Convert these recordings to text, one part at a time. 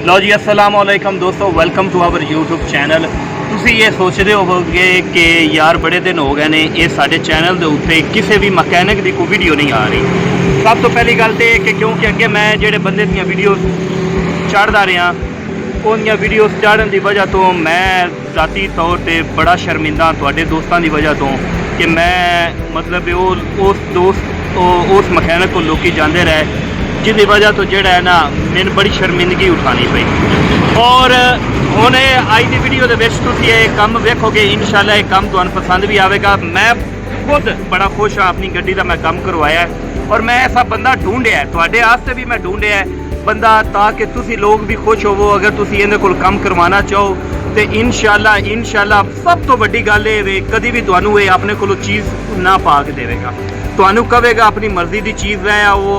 लो जी अस्सलाम वालेकुम दोस्तों, welcome to our YouTube channel. तुसी ये सोचते होवोगे कि यार बड़े दिन हो गए ने ये साडे चैनल के उत्ते किसी भी मकैनिक की कोई वीडियो नहीं आ रही। सब तो पहली गल तो कि क्योंकि अगे मैं जेडे बंदे दी वीडियो चढ़दा रहा उन वीडियो चाढ़न की वजह तो मैं ज़ाती तौर पर बड़ा शर्मिंदा तुहाडे दोस्तों की वजह तो कि मैं मतलब उस मकैनिक को लोग जाते रहे, जिसकी वजह तो जोड़ा है ना मैंने बड़ी शर्मिंदगी उठानी पई। और हुण अज की वीडियो के काम वेखोगे, इंशाल्लाह ये काम तुहानूं पसंद भी आएगा। मैं खुद बड़ा खुश हाँ, अपनी गड्डी का मैं काम करवाया है और मैं ऐसा बंदा ढूंढिया है तुहाडे वास्ते भी मैं ढूंढिया है बंदा, ताकि तुसी लोग भी खुश होवो। अगर तुसी इहदे कोल काम करवाना चाहो तो इंशाल्लाह सब तो वड्डी गल ये कभी भी तुहानूं ये अपने कोलों चीज़ ना पा के देवेगा, तुहानूं कहेगा अपनी मर्जी की चीज़ लै आओ,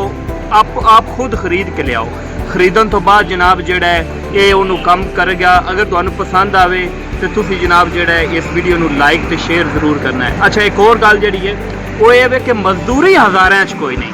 आप खुद खरीद के लियाओ। खरीदन तो बाद जनाब जोड़ा है ये उन्होंने काम कर गया। अगर तुहानूं पसंद आवे तो तुसी जनाब जोड़ा है इस वीडियो नूं लाइक तो शेयर जरूर करना है। अच्छा, एक और गल जी है वो ये कि मजदूरी हज़ारां च कोई नहीं,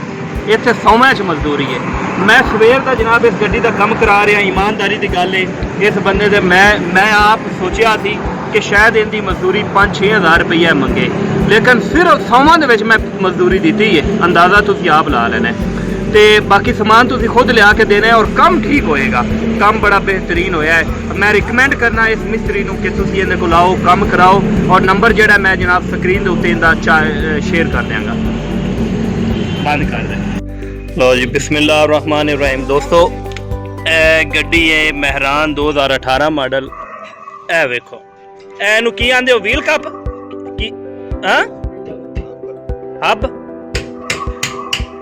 इत्थे 100 च मजदूरी है। मैं सवेर का जनाब इस गड्डी का काम करा रहा, ईमानदारी की गल है इस बंदे दे मैं आप सोचा थी कि शायद इनकी मजदूरी 5-6 हज़ार रुपया मंगे, लेकिन सिर्फ 100 मैं मजदूरी दी है। अंदाज़ा तुसी आप ला लेना है तो बाकी समान तुसी खुद लिया के देना है और काम ठीक होएगा। काम बड़ा बेहतरीन होया है। मैं रिकमेंड करना इस मिस्त्री नूं कि तुसी इहदे कोल आओ, काम कराओ। और नंबर जोड़ा मैं जनाब स्क्रीन के उत्ते इहदा शेयर कर देंगा। बंद कर दें। लो जी बिस्मिल्लाहिर्रहमानिर्रहीम। दोस्तों गड्डी है मेहरान 2018 मॉडल। ए वेखो एनू की आंदे हो, व्हील कप की हब।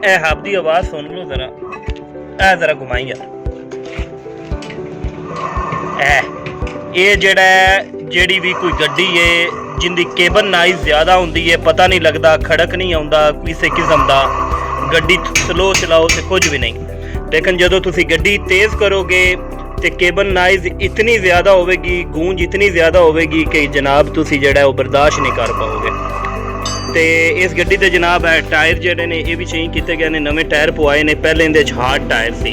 ए हब की आवाज़ सुन लो जरा, ए जरा घुमाई यार। ये जेड़ी भी कोई गड्डी है जिंदी केबल नाइज ज़्यादा होंदी है, पता नहीं लगता, खड़क नहीं आउंदा किसी किस्म का, गड्डी स्लो चलाओ तो कुछ भी नहीं। लेकिन जो तुसी गड्डी तेज़ करोगे तो केबल नाइज इतनी ज़्यादा होगी, गूंज इतनी ज़्यादा होगी कि जनाब तुसी जेड़ा वो बर्दाश्त नहीं कर पाओगे। तो इस गड्डी के जनाब टायर जोड़े ने ये भी चेंज किए गए ने, नवे टायर पवाए ने। पहले इहदे हार्ड टायर सी,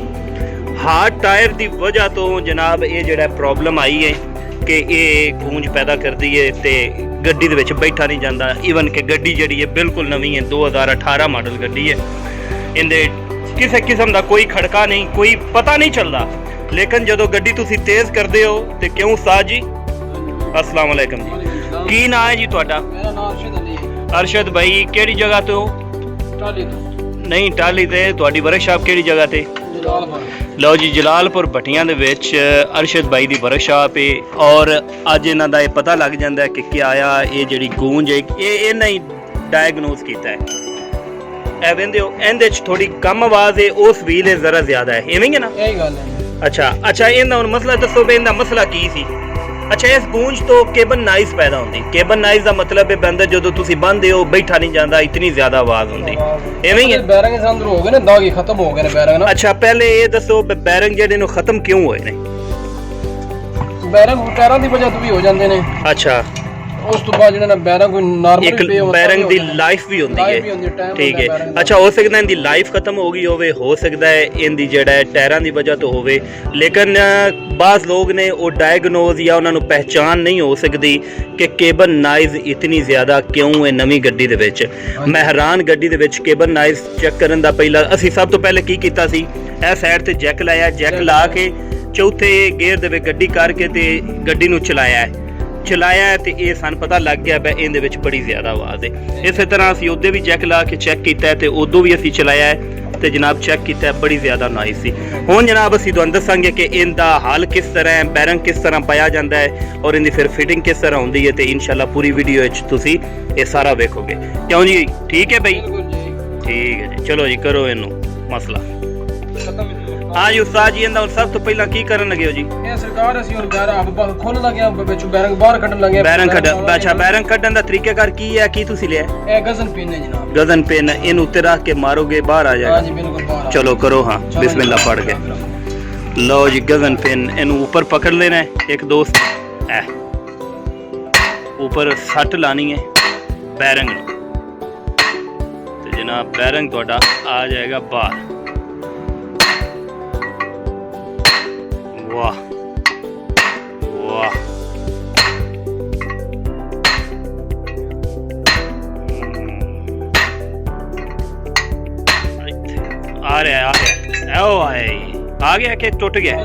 हार्ड टायर की वजह तो जनाब ये जोड़ा प्रॉब्लम आई है कि ये गूंज पैदा करती है तो गड्डी दे विच बैठा नहीं जाता। ईवन कि गड्डी जी है बिल्कुल नवी है, 2018 मॉडल गड्डी है। इहदे किसी किस्म का कोई खड़का नहीं, कोई पता नहीं चलता। लेकिन जो गड्डी तुसी तेज़ करते हो तो क्यों उस्ताद जी अस्सलाम वालेकुम जी, की नाम है जी तुहाडा? मेरा नाम अरशद अली है। अरशद भाई केड़ी जगह तो? टाली तो नहीं टाली ते तुहाडी वर्कशाप केड़ी जगह ते? जलालपुर। लो जी जलालपुर भट्टियां दे विच अरशद भाई दी वर्कशाप है और अज इन्हां दा पता लग जांदा है कि क्या आया ये जेड़ी गूंज है ये इन्हां ही डायग्नोज कीता है। ए वेंदे हो इहदे च थोड़ी कम आवाज़ है, उस व्हील है ज़रा ज़्यादा है, इवें है ना? यही गल है। अच्छा इहदा हुण मसला दसो भी इहदा मसला की सी? अच्छा इस गूंज तो केबल नाइज पैदा होंदी, केबल नाइज का मतलब है बंदा जो तुसी बंदे हो बैठा नहीं जाता, इतनी ज्यादा आवाज होंदी, एवें ही है? बैरंग अंदर हो गए ने, दाग ही खत्म हो गए ने बैरंग ना। अच्छा पहले ये दसो बैरंग जेडे नु खत्म क्यों होए ने? बैरंग टायरां दी वजह तो भी हो जांदे ने। अच्छा उस तो बाद जेड़ा बैरंग कोई नॉर्मल एक बैरंग दी लाइफ भी होंदी है, ठीक है। अच्छा हो सकता है इनकी लाइफ खत्म हो गई होवे, हो सकता है इनकी जेड़ा है टायरां दी वजह तो होवे। लेकिन बाज़ लोग ने वो डायग्नोज या उन्होंने पहचान नहीं हो सकती कि केबल नाइज इतनी ज़्यादा क्यों है नवी गड्डी दे विच। मेहरान गड्डी दे विच केबल नाइज चेक करन दा पहला असी सब तो पहले की कीता सी, ए साइड ते जैक लाया, जैक ला के चौथे गेयर दे गड्डी करके ते गड्डी नूं चलाया तो ये सन पता लग गया बै इहदे विच बड़ी ज़्यादा आवाज़ है। इस तरह असी उदे भी जैक ला के चेक किया तो उदों भी असी चलाया है तो जनाब चेक किया बड़ी ज़्यादा नाइज सी। हुण जनाब असी तुहानूं दस्सांगे कि इनका हल किस तरह है, बैरंग किस तरह पाया जाता है और इनकी फिर फिटिंग किस तरह होंदी है। तो इंशाल्लाह पूरी वीडियो तुसी ये सारा वेखोगे। क्यों जी ठीक है भाई? ठीक है जी, चलो जी करो इनू मसला। हाँ जी उस्ताद जी इंदा सब तो पहला की करन लगे हो जी? ये सरकार असी और बैरंग खोल लगे विच बैरंग बाहर कढन लगे। बैरंग कढन, अच्छा बैरंग कढन दा तरीकाकार की है, की तुसी लिया? ए गजन पिन है जनाब। गजन पिन इन उत्ते रख के मारोगे बाहर आ जाएगा? हां जी बिल्कुल बाहर। चलो करो हाँ बिस्मिल्लाह पढ़ के। लो जी गजन पिन इन ऊपर पकड़ लेना है। एक दोस्त ऊपर सट लानी है बैरंग तो जनाब बैरंग थोड़ा आ जाएगा बाहर। वाह वाह, आ रहा है आ गया, ओ आए आ गया कि टूट गया?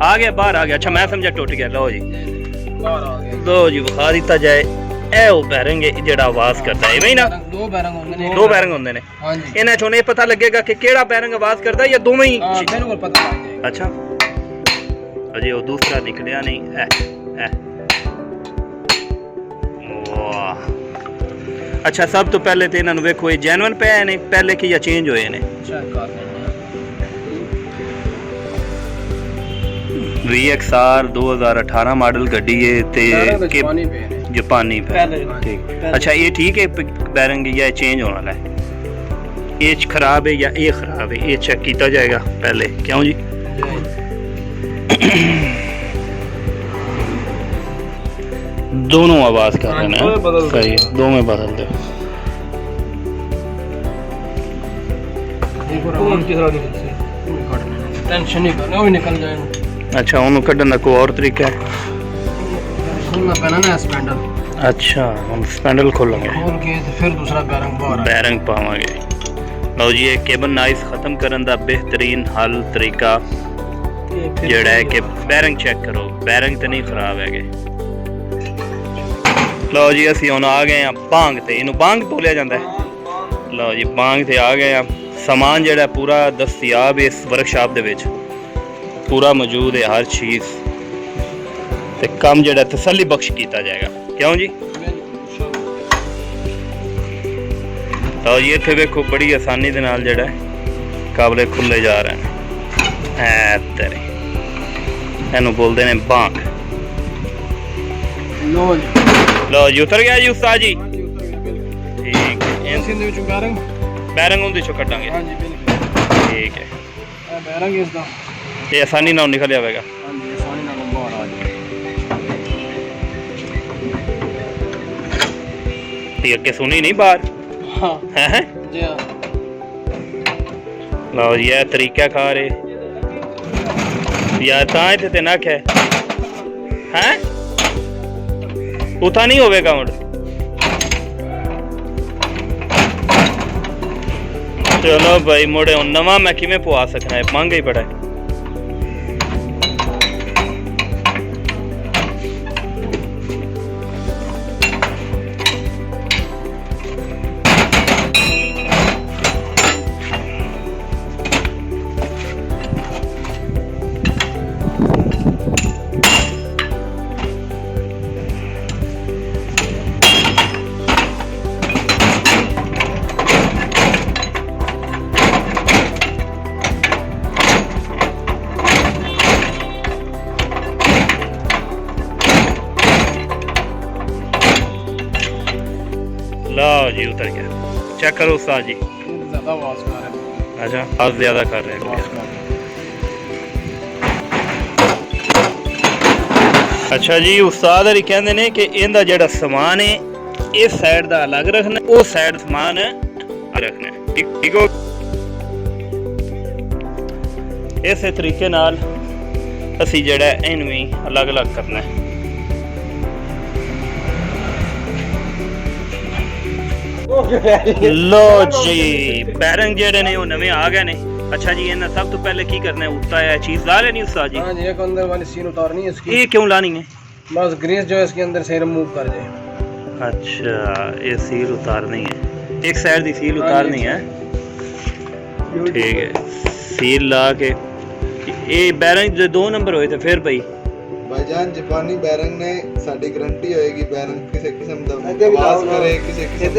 आ गया बाहर आ गया। अच्छा मैं समझा टूट गया। लो जी बाहर आ गया। लो जी विखा दिता जाए। ए वो बैरिंग है जेड़ा आवाज करता है, इवें ही ना? दो बैरंग होंगे ने। दो बैरिंग होंदे ने। हां जी। इन्हां चों ये पता लगेगा कि केड़ा बैरिंग आवाज करता है या दोवें ही? हां बिल्कुल पता लग जाएगा। अच्छा अजे वो दूसरा निकलिया नहीं। ए वाह। अच्छा सब तो पहले तो इन्हां नूं वेखो ये जेन्युइन पे ने पहले कि या चेंज होए ने? चेक कर लेंगे। VXR 2018 मॉडल गड्डी है ते के पानी पे ने। जापानी पे। ठीक। अच्छा ये ठीक है बैरिंग या चेंज होने वाला है? ये खराब है या ये खराब है? ये चेक किया जाएगा पहले, क्यों जी? दोनों आवाज कर रहे हैं। सही है, दो में बदल दो। टेंशन नहीं करना, वो भी निकल जाएगा। अच्छा उन्होंने कढ़न का कोई और तरीका है? खोलना पैना ना स्पैंडल। अच्छा हम स्पैंडल खोलेंगे, खोल के तो फिर दूसरा बैरंग बाहर आ बैरिंग पावांगे। लो जी ये केबन नाइस खत्म करने का बेहतरीन हल तरीका जेड़ा है कि बैरिंग चेक करो, बैरिंग तो नहीं खराब है। लो जी असी हुण आ गए हैं बांग ते, इनू बांग बोलिया जाता है। लो जी बांग ते आ गए हैं। समान जेड़ा पूरा दस्तियाब है इस वर्कशॉप दे विच, पूरा मौजूद है हर चीज़ ते काम जेड़ा तसल्ली बख्श किया जाएगा, क्यों जी? तो ये इत्थे वेखो बड़ी आसानी दे नाल जेड़ा है काबले खुले जा रहे हैं। ऐ तेरे इनू बोलते हैं बांग। लो जी। लो जी उतर गया जी उस्ताद जी। हां जी उतर गया बिल्कुल। ठीक है इस दे विच बैरंग। बैरिंग उंदे चो कटांगे। हां जी बिल्कुल। ठीक है ए बैरंग इस दा। ये आसानी नाल निकल आवेगा। हां जी आसानी नाल बाहर आ जाएगा। ये अगे सुनी नहीं बाहर? हां हैं जी हां। लो ये तरीका कार है या तां इत्थे ते नख है हैं उता नहीं होवेगा हुण। चलो भाई मुड़े हुण नवा मैं किवें पवा सकना है, महंगा ही बड़ा है। लो जी उतर गया। चेक करो उस्ताद जी। ज्यादा आवाज कर रहा है। अच्छा आवाज ज्यादा कर रहे हैं। अच्छा जी उस्ताद हरी कहते ने कि इनका जेड़ा समान है इस साइड का अलग रखना, उस साइड समान रखना। ठीक हो? इस तरीके नाल असी जेड़ा इन भी अलग अलग करना है। लो जी बैरिंग जेड़े ने वो नवे आ गए ने। अच्छा जी इन्हें सब तो पहले की करना है, उतना है चीज ला लेनी उस्ताद जी? हां जी एक अंदर वाली सील उतारनी है इसकी। ये क्यों लानी है? बस ग्रीस जो है इसके अंदर से रिमूव कर जाए। अच्छा ये सील उतारनी है, एक साइड की सील उतारनी है। ठीक है सील ला के ये बैरिंग जो 2 नंबर होए थे फिर भाई भाईजान जापानी बैरंग ने साडी गारंटी होएगी, बैरंग किसी किस्म दा आवाज करे किसी किस्म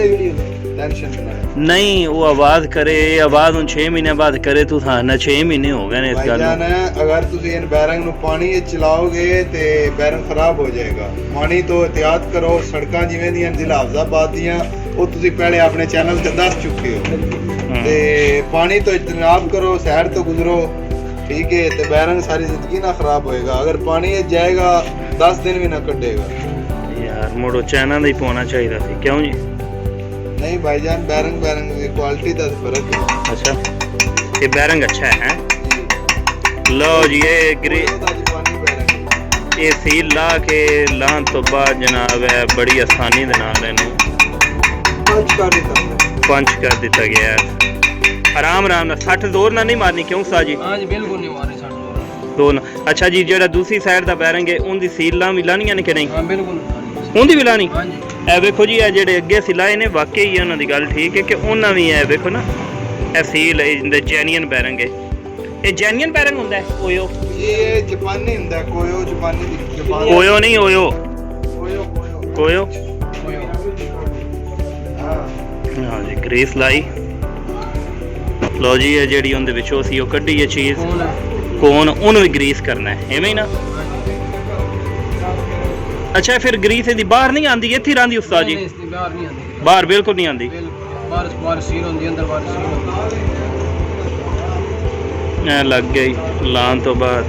टेंशन ना नहीं वो आवाज करे, आवाज उन 6 महीने बाद करे तो था ना 6 महीने हो गए ने इस गल भाईजान अगर तुसी इन बैरंग नु पानी चलाओगे ते बैरंग खराब हो जाएगा। पानी तो एहतियात करो, सड़कां जिवें दियां जिला हफजाबाद दियां वो तुसी पहले अपने चैनल ते दस चुके हो ते पानी तो इजतनाब करो, शहर तो गुजरो। ठीक है तो बैरंग सारी जिंदगी ना खराब होएगा। अगर पानी जाएगा 10 दिन भी ना कटेगा यार। मुड़ो चैनल ही पाना चाहिए थी, क्यों जी? नहीं भाईजान बैरंग की क्वालिटी का फर्क है। अच्छा ये बैरंग अच्छा है। लो जी ये ग्रे ਇਹ ਸੀਲ ਲਾ ਕੇ ਲਾਉਣ ਤੋਂ ਬਾਅਦ ਜਨਾਬ ਹੈ ਬੜੀ ਆਸਾਨੀ ਦੇ ਨਾਲ ਇਹਨੂੰ ਪੰਚ ਕਰ ਦਿੱਤਾ ਗਿਆ ਹੈ। ਆਰਾਮ ਨਾਲ ਸੱਟ ਜ਼ੋਰ ਨਾਲ ਨਹੀਂ ਮਾਰਨੀ ਕਿਉਂ ਉਸਤਾਦ ਜੀ? हाँ जी बिल्कुल नहीं मारे साठ ਦੋ ਨਾ ਅੱਛਾ ਜੀ ਜਿਹੜਾ ਦੂਸਰੀ ਸਾਈਡ ਦਾ ਬੈਰਿੰਗ ਹੈ ਉਹਦੀ ਸੀਲਾਂ ਵੀ ਲਾਣੀਆਂ ਨੇ ਕਿ ਨਹੀਂ? हाँ बिल्कुल ਉਹਦੀ ਵੀ ਲਾਣੀ? हाँ जी ਇਹ ਵੇਖੋ ਜੀ ਇਹ ਜਿਹੜੇ ਅੱਗੇ ਸਿਲਾਏ ਨੇ ਵਾਕਈ ਹੀ ਉਹਨਾਂ ਦੀ ਗੱਲ ਠੀਕ ਹੈ ਕਿ ਉਹਨਾਂ ਵੀ ਇਹ ਵੇਖੋ ਨਾ ਇਹ ਸੀਲ ਇਹਦੇ ਜੈਨੀਅਨ ਬੈਰਿੰਗ ਹੈ। ਇਹ ਜੈਨੀਅਨ ਬੈਰਿੰਗ ਹੁੰਦਾ ਹੈ ਓਯੋ? ਇਹ ਜਾਪਾਨੀ ਹੁੰਦਾ ਕੋਇਓ ਜਾਪਾਨੀ ਦੀ ਜਾਪਾਨ ਓਯੋ ਨਹੀਂ ਓਯੋ ਕੋਯੋ ਹਾਂ ਜੀ ਗ੍ਰੇਸ ਲਾਈ ਲੋ ਜੀ ਇਹ ਜਿਹੜੀ ਉਹਦੇ ਵਿੱਚੋਂ ਸੀ ਉਹ ਕੱਢੀ ਇਹ ਚੀਜ਼ ਕੋਨ ਉਹਨੂੰ ਵੀ ਗ੍ਰੀਸ ਕਰਨਾ ਹੈ ਐਵੇਂ ਹੀ ਨਾ। ਅੱਛਾ ਫਿਰ ਗ੍ਰੀਸ ਇਹਦੀ ਬਾਹਰ ਨਹੀਂ ਆਂਦੀ ਇੱਥੇ ਹੀ ਰਹਿੰਦੀ ਉਸਤਾਦ ਜੀ? बाहर नहीं आती ਬਾਹਰ ਬਿਲਕੁਲ ਨਹੀਂ ਆਂਦੀ। बाहर सील होती अंदर बाहर सील होती ਐ ਲੱਗ ਗਈ ਲਾਉਣ ਤੋਂ ਬਾਅਦ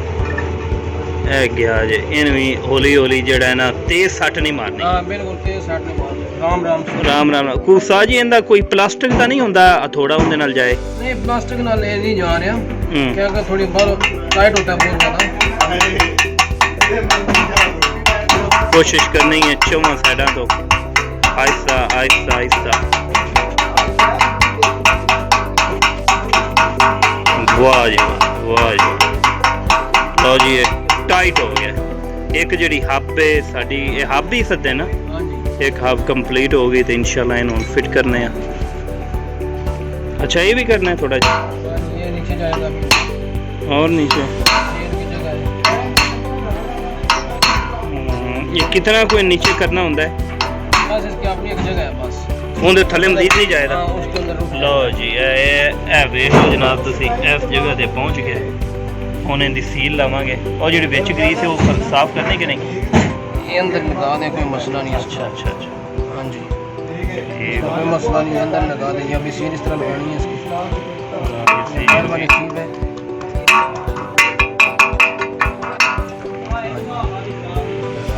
ਇਹ ਗਿਆ ਜੇ ਇਹਨੂੰ ਵੀ ਹੌਲੀ ਹੌਲੀ ਜਿਹੜਾ ਹੈ ਨਾ ਤੇਜ਼ ਸੱਟ ਨਹੀਂ ਮਾਰਨੀ। हाँ बिल्कुल तेज साठ नहीं मारते राम राम से ਆਰਾਮ ਨਾਲ ਕੂਸਾ ਜੀ ਇਹਦਾ ਕੋਈ ਪਲਾਸਟਿਕ ਤਾਂ ਨਹੀਂ ਹੁੰਦਾ ਥੋੜਾ ਉਹਦੇ ਨਾਲ ਜਾਏ? नहीं प्लास्टिक नाल ये नहीं जा रहा हम्म। क्या कर थोड़ी बाहर टाइट होता है बहुत ज्यादा कोशिश करनी है चौवां साइडा तो आहिस्ता आहिस्ता आहिस्ता। वाह जी वाह जी लो जी ये टाइट हो गया। एक जड़ी हब है साडी ये हब ही सदे ना हाँ जी एक हब कंप्लीट हो गई तो इंशाल्लाह इन्हों फिट करने हैं। अच्छा ये भी करना है थोड़ा जी ये नीचे जाएगा और नीचे ये की जगह है ये कितना कोई नीचे करना होता है? बस इसकी अपनी एक जगह है बस ਉਹਦੇ ਥੱਲੇ ਮਜ਼ੀਦ ਨਹੀਂ ਜਾਏਗਾ। हाँ उसके अंदर रुक ਲਓ ਜੀ ਇਹ ਵੇਖੋ ਜਨਾਬ ਤੁਸੀਂ ਇਸ ਜਗ੍ਹਾ ਤੇ ਪਹੁੰਚ ਗਏ। ਹੁਣ ਇਹਦੀ ਸੀਲ ਲਾਵਾਂਗੇ ਉਹ ਜਿਹੜੀ ਵਿੱਚ ਗਰੀਸ ਹੈ ਉਹ ਸਾਫ਼ ਕਰਨੀ ਕਿ ਨਹੀਂ? ये अंदर लगा दें कोई मसला नहीं है अच्छा अच्छा अच्छा हाँ जी ठीक कोई मसला नहीं है अंदर लगा दें अभी सील इस तरह लगानी है इसकी बाहर वाली सील है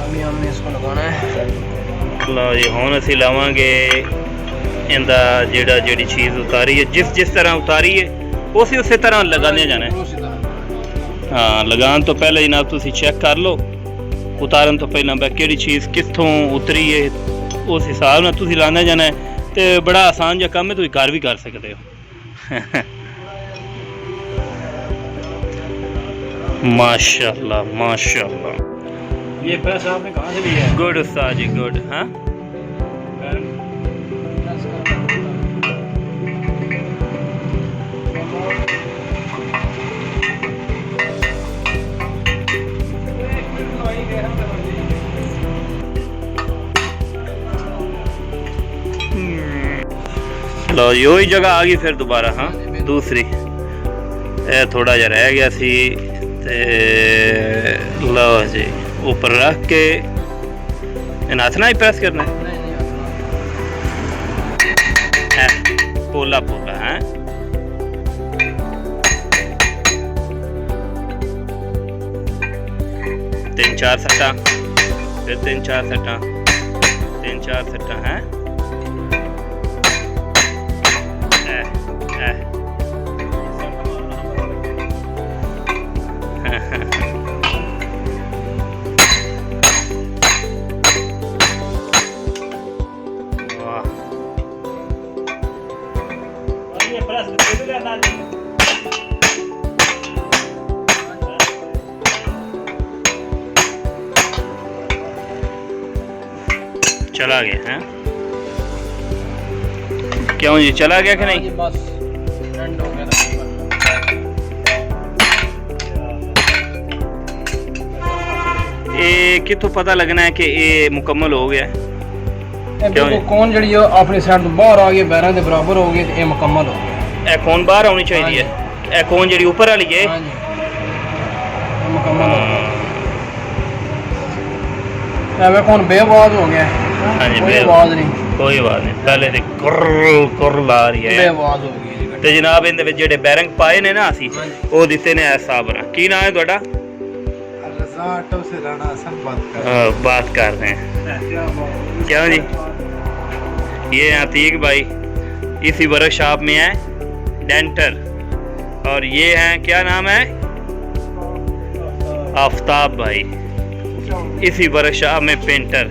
अभी हमने इसको लगाना है। ਲਓ ਜੀ ਹੁਣ ਅਸੀਂ ਲਾਵਾਂਗੇ ਇਹਦਾ ਜਿਹੜੀ ਚੀਜ਼ ਉਤਾਰੀ ਹੈ ਜਿਸ ਤਰ੍ਹਾਂ ਉਤਾਰੀ ਹੈ ਉਸੇ ਤਰ੍ਹਾਂ ਲਗਾਉਂਦੇ ਜਾਣਾ ਹੈ। उसी तरह ਹਾਂ ਲਗਾਉਣ ਤੋਂ ਪਹਿਲਾਂ ਜਨਾਬ ਤੁਸੀਂ ਚੈੱਕ ਕਰ ਲਓ ਉਤਾਰਨ ਤੋਂ ਪਹਿਲਾਂ ਬਈ ਕਿਹੜੀ ਚੀਜ਼ ਕਿੱਥੋਂ ਉਤਰੀ ਹੈ ਉਸ ਹਿਸਾਬ ਨਾਲ ਤੁਸੀਂ ਲਾਉਂਦੇ ਜਾਣਾ ਹੈ ਤੇ ਬੜਾ ਆਸਾਨ ਜਿਹਾ ਕੰਮ ਹੈ ਤੁਸੀਂ ਘਰ ਵੀ ਕਰ ਸਕਦੇ ਹੋ। माशाल्लाह माशाल्लाह ये प्रेस आपने कहाँ से लिया है? गुड उस्ताद जी गुड। हाँ लो जी वही जगह आ गई फिर दोबारा। हाँ दूसरी थोड़ा जहा रह गया सी ते लो जी ऊपर रख के हथ ना ही प्रेस करना है पोला पोला है। तीन चार सट्टा फिर तीन चार सट्टा है। चला गया है क्यों जी चला गया कि नहीं? बस एंड हो गया ये कितों पता लगना है कि ये मुकम्मल हो गया? क्यों कौन जड़ी अपनी साइड तो बाहर आ गई बैरों के बराबर हो गई तो ये मुकम्मल हो गया। ए कौन बाहर आनी चाहिए है? ए कौन जड़ी ऊपर वाली है? हाँ जी मुकम्मल हो गया। कौन बेआवाज हो गया? हाँ जी कोई आवाज नहीं कोई आवाज नहीं पहले तो कुर ला रही है बेआवाज हो गई। ਤੇ ਜਨਾਬ ਇਹਦੇ ਵਿੱਚ ਜਿਹੜੇ ਬੈਰਿੰਗ ਪਾਏ ਨੇ ਨਾ ਅਸੀਂ ਉਹ ਦਿੱਤੇ ਨੇ ਐਸ ਸਾਹਿਬ ਨਾਲ। ਕੀ ਨਾਮ ਹੈ ਤੁਹਾਡਾ? रजा ऑटो से राणा हसन बात कर रहे हैं क्या जी? ये अतीक भाई इसी वर्कशॉप में है डेंटर और ये हैं क्या नाम है? आफ्ताब भाई। इसी वर्कशॉप में पेंटर।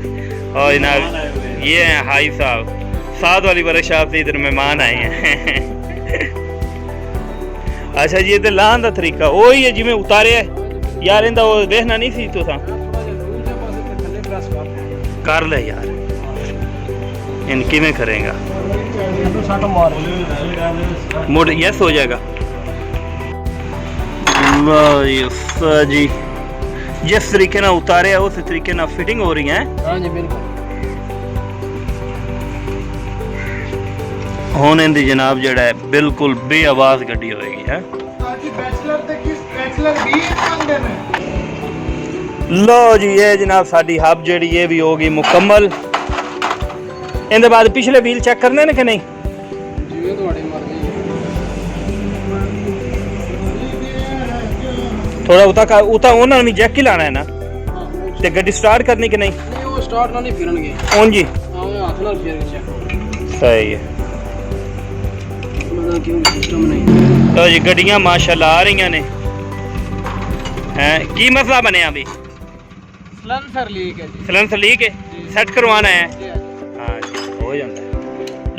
और जनाब ये हैं हाई साहब, साथ वाली वर्कशॉप से इधर मेहमान आए हैं। अच्छा जी, ये लाने का तरीका वही है जिमें उतारे यार, इंदा वो देखना नहीं सी तो कर ले यार, इन किमें करेगा मोड़ यस हो जाएगा। जी जिस तरीके ना उतारे उस तरीके ना फिटिंग हो रही है। हाँ जी बिल्कुल। ਹੁਣ ਇਹਦੀ ਜਨਾਬ ਜਿਹੜਾ ਹੈ ਬਿਲਕੁਲ ਬੇਆਵਾਜ਼ ਗੱਡੀ ਹੋਏਗੀ ਹੈ। ਲੋ ਜੀ ਇਹ ਜਨਾਬ ਸਾਡੀ ਹੱਬ ਜਿਹੜੀ ਇਹ ਵੀ ਹੋ ਗਈ ਮੁਕੰਮਲ। ਇਹਦੇ ਬਾਅਦ ਪਿਛਲੇ ਵੀਲ ਚੈੱਕ ਕਰਨੇ ਨੇ ਕਿ ਨਹੀਂ? ਜਿਵੇਂ ਤੁਹਾਡੀ ਮਰਜ਼ੀ। ਥੋੜਾ ਉਤਾ ਉਹਨਾਂ ਨੂੰ ਵੀ ਜੈਕ ਹੀ ਲਾਣਾ ਹੈ ਨਾ, ਤੇ ਗੱਡੀ ਸਟਾਰਟ ਕਰਨੀ ਕਿ ਨਹੀਂ? ਨਹੀਂ ਉਹ ਸਟਾਰਟ ਨਾਲ ਨਹੀਂ ਫਿਰਨਗੇ। ਹਾਂ ਜੀ ਹਾਂ ਹੱਥ ਨਾਲ ਫੇਰ ਕੇ ਚੈੱਕ। ਸਹੀ ਹੈ। ਕਿਉਂ ਸਿਸਟਮ ਨਹੀਂ। ਲੋ ਜੀ ਗੱਡੀਆਂ ਮਾਸ਼ਾਅੱਲਾ ਆ ਰਹੀਆਂ ਨੇ। ਹੈ ਕੀ ਮਸਲਾ ਬਣਿਆ ਵੀ? ਸਲੈਂਸਰ ਲੀਕ ਹੈ ਜੀ। ਸਲੈਂਸਰ ਲੀਕ ਹੈ, ਸੈੱਟ ਕਰਵਾਉਣਾ ਹੈ। ਜੀ ਹਾਂ ਜੀ ਹੋ ਜਾਂਦਾ ਹੈ।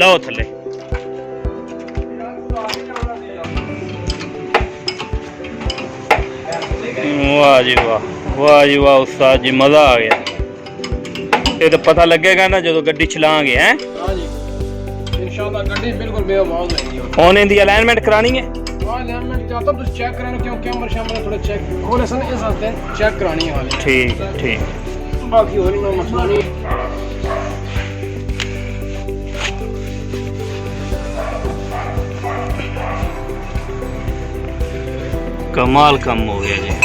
ਲਓ ਥੱਲੇ वाह जी वाह उस्ताद जी मज़ा आ गया। ये तो पता लगेगा ना जो गड्डी चलाएंगे हैं। हाँ जी इंशाल्लाह गड्डी बिल्कुल बेआवाज़ रहेगी। और इनकी अलाइनमेंट करानी है? हाँ अलाइनमेंट चाहता हूँ चेक कराना, क्यों कैमरा शैमरा थोड़ा चेक होने से इस हफ्ते चेक करानी है हाल। ठीक ठीक, बाकी और कोई मसला नहीं। कमाल कम हो गया जी।